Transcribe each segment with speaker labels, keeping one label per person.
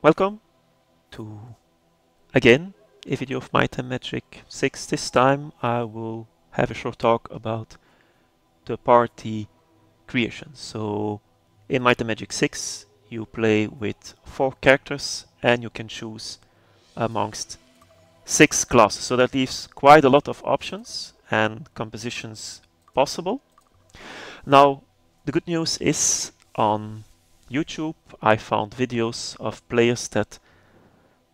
Speaker 1: Welcome to again a video of Might and Magic 6. This time I will have a short talk about the party creation. So in Might and Magic 6 you play with 4 characters and you can choose amongst 6 classes. So that leaves quite a lot of options and compositions possible. Now the good news is on YouTube I found videos of players that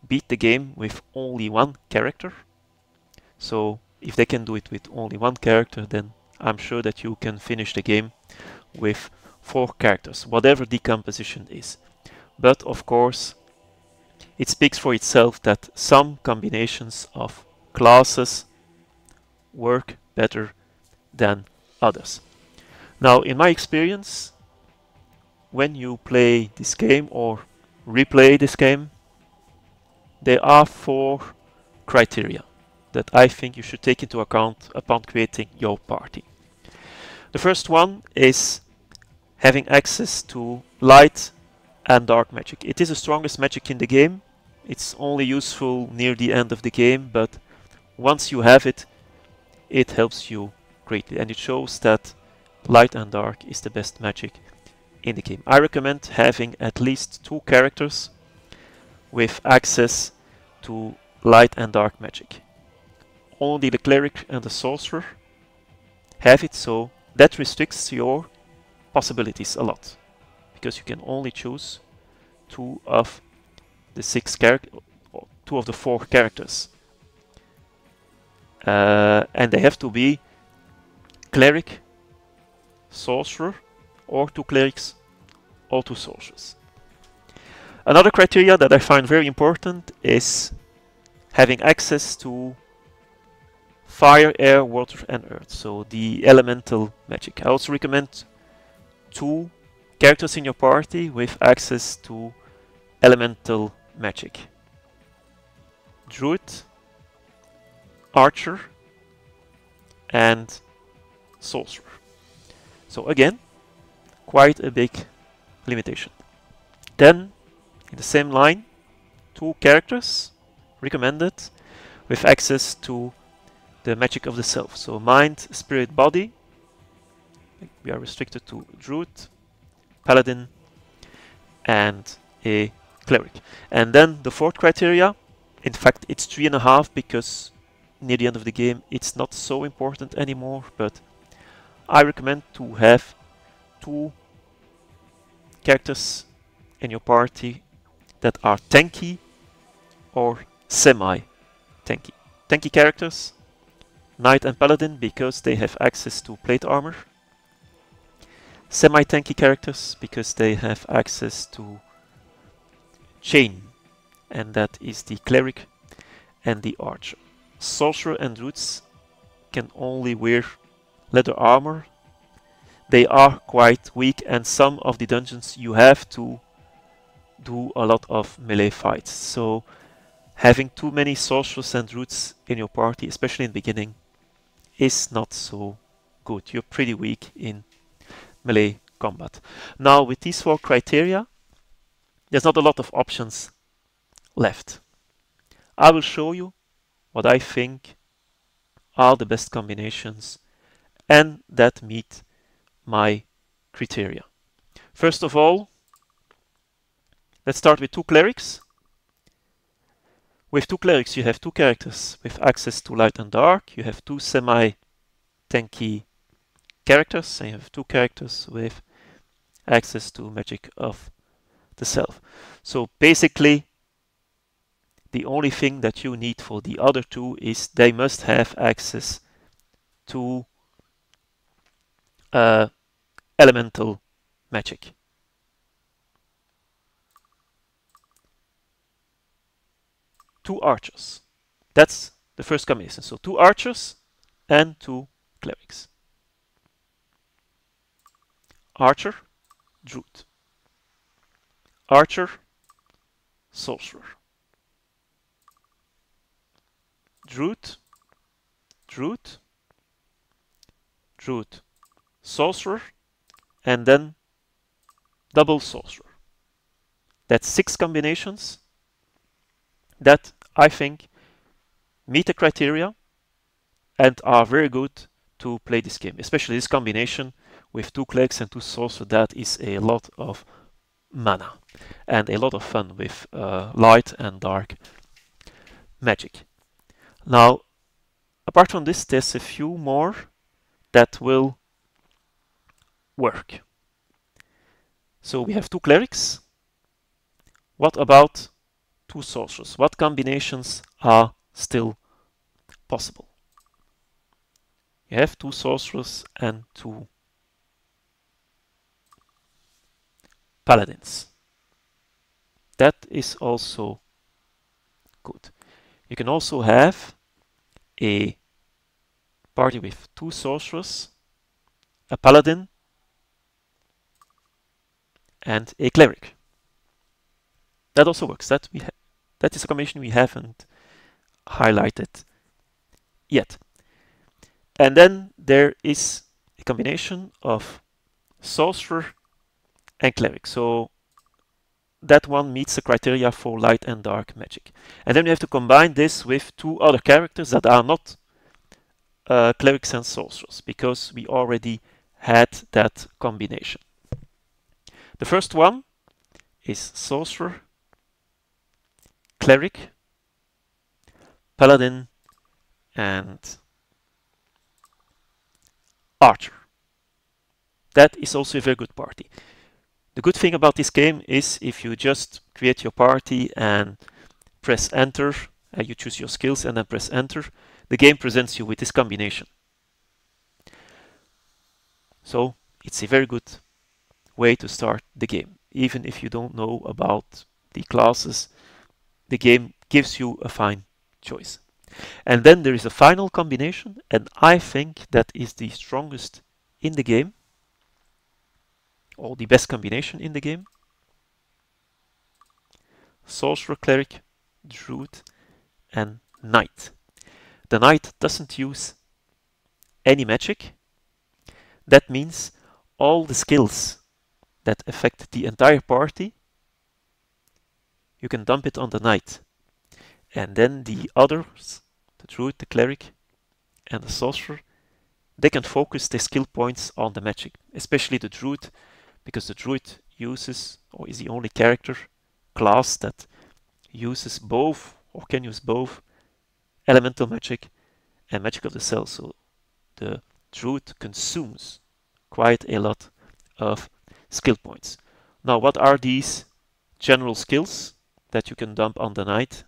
Speaker 1: beat the game with only one character. So if they can do it with only one character, then I'm sure that you can finish the game with 4 characters, whatever the composition is. But of course, it speaks for itself that some combinations of classes work better than others. Now, in my experience, when you play this game or replay this game, there are 4 criteria that I think you should take into account upon creating your party. The first one is having access to light and dark magic. It is the strongest magic in the game. It's only useful near the end of the game, but once you have it, it helps you greatly. And it shows that light and dark is the best magic in the game. I recommend having at least 2 characters with access to light and dark magic. Only the cleric and the sorcerer have it, so that restricts your possibilities a lot, because you can only choose 2 of the 6 characters, 2 of the 4 characters, and they have to be cleric, sorcerer, or 2 clerics or 2 sorcerers. Another criteria that I find very important is having access to fire, air, water and earth, so the elemental magic. I also recommend 2 characters in your party with access to elemental magic. Druid, archer and sorcerer. So again, quite a big limitation. Then, in the same line, 2 characters recommended with access to the magic of the self. So mind, spirit, body. We are restricted to druid, paladin, and a cleric. And then the 4th criteria, in fact it's 3.5 because near the end of the game it's not so important anymore, but I recommend to have 2 characters in your party that are tanky or semi-tanky. Tanky characters, Knight and Paladin, because they have access to plate armor. Semi-tanky characters, because they have access to chain, and that is the cleric and the archer. Sorcerer and druids can only wear leather armor. They are quite weak, and some of the dungeons you have to do a lot of melee fights. So having too many sorcerers and druids in your party, especially in the beginning, is not so good. You're pretty weak in melee combat. Now with these 4 criteria, there's not a lot of options left. I will show you what I think are the best combinations and that meet my criteria. First of all, let's start with 2 clerics. With 2 clerics you have 2 characters with access to light and dark, you have 2 semi-tanky characters, and you have 2 characters with access to magic of the self. So basically the only thing that you need for the other 2 is they must have access to elemental magic. Two archers. That's the first combination. So 2 archers and 2 clerics. Archer, druid. Archer, sorcerer. Druid, druid, druid, sorcerer, and then double sorcerer. That's 6 combinations that I think meet the criteria and are very good to play this game. Especially this combination with 2 clerics and 2 sorcerers, that is a lot of mana and a lot of fun with light and dark magic. Now, apart from this, there's a few more that will work. So we have 2 clerics. What about 2 sorcerers? What combinations are still possible? You have 2 sorcerers and 2 paladins. That is also good. You can also have a party with 2 sorcerers, a paladin, and a cleric. That also works. That is a combination we haven't highlighted yet. And then there is a combination of sorcerer and cleric. So that one meets the criteria for light and dark magic. And then we have to combine this with 2 other characters that are not clerics and sorcerers, because we already had that combination. The first one is sorcerer, cleric, paladin, and archer. That is also a very good party. The good thing about this game is if you just create your party and press enter, you choose your skills and then press enter, the game presents you with this combination. So it's a very good way to start the game. Even if you don't know about the classes, the game gives you a fine choice. And then there is a final combination, and I think that is the strongest in the game, or the best combination in the game. Sorcerer, cleric, druid, and knight. The knight doesn't use any magic. That means all the skills that affect the entire party, you can dump it on the knight. And then the others, the druid, the cleric, and the sorcerer, they can focus their skill points on the magic. Especially the druid, because the druid uses, or is the only character class that uses both, or can use both, elemental magic and magic of the cell. So the druid consumes quite a lot of skill points. Now, what are these general skills that you can dump on the knight?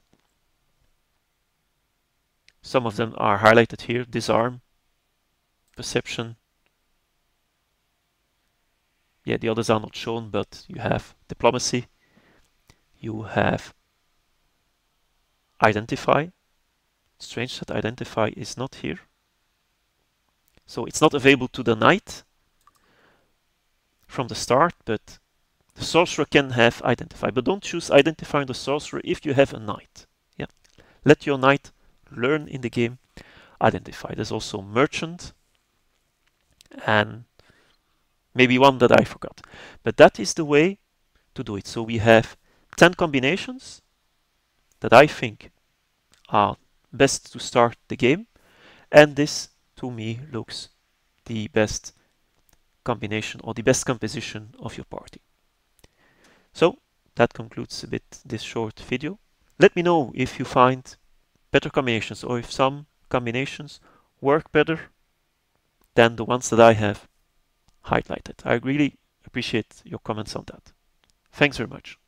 Speaker 1: Some of them are highlighted here: disarm, perception. Yeah, the others are not shown, but you have diplomacy, you have identify. Strange that identify is not here. So it's not available to the knight from the start, but the sorcerer can have identify. But don't choose identify on the sorcerer if you have a knight. Yeah, let your knight learn in the game identify. There's also merchant, and maybe one that I forgot. But that is the way to do it. So we have 10 combinations that I think are best to start the game, and this to me looks the best combination or the best composition of your party. So that concludes a bit this short video. Let me know if you find better combinations, or if some combinations work better than the ones that I have highlighted. I really appreciate your comments on that. Thanks very much.